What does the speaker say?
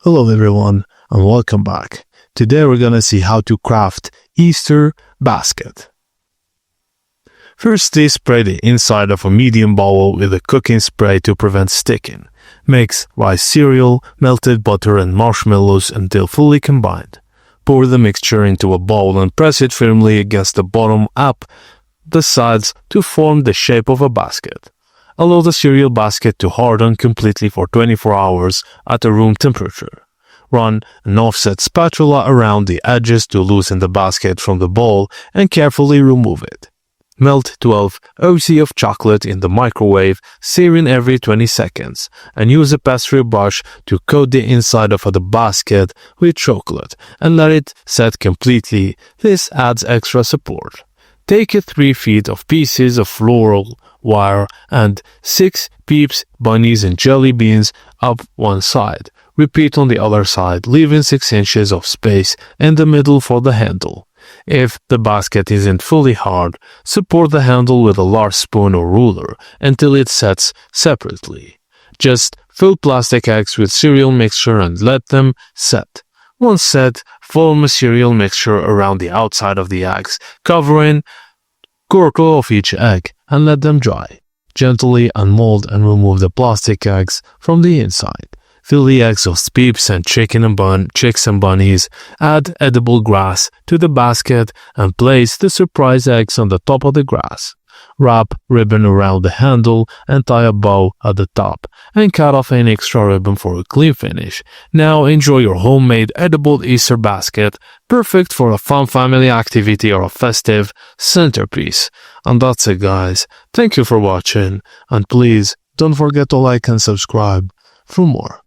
Hello everyone and welcome back. Today we're gonna see how to craft Easter basket. Firstly, spray the inside of a medium bowl with a cooking spray to prevent sticking. Mix rice cereal, melted butter and marshmallows until fully combined. Pour the mixture into a bowl and press it firmly against the bottom up the sides to form the shape of a basket. Allow the cereal basket to harden completely for 24 hours at a room temperature. Run an offset spatula around the edges to loosen the basket from the bowl and carefully remove it. Melt 12 oz of chocolate in the microwave, stirring every 20 seconds, and use a pastry brush to coat the inside of the basket with chocolate and let it set completely. This adds extra support. Take 3 feet of pieces of floral wire and 6 Peeps, bunnies and jelly beans up one side. Repeat on the other side, leaving 6 inches of space in the middle for the handle. If the basket isn't fully hard, support the handle with a large spoon or ruler until it sets separately. Just fill plastic eggs with cereal mixture and let them set. Once set, form a cereal mixture around the outside of the eggs, covering quarter of each egg, and let them dry. Gently unmold and remove the plastic eggs from the inside. Fill the eggs with Peeps and chicks and bunnies. Add edible grass to the basket and place the surprise eggs on the top of the grass. Wrap ribbon around the handle and tie a bow at the top, and cut off any extra ribbon for a clean finish. Now enjoy your homemade edible Easter basket, perfect for a fun family activity or a festive centerpiece. And that's it, guys. Thank you for watching, and please don't forget to like and subscribe for more.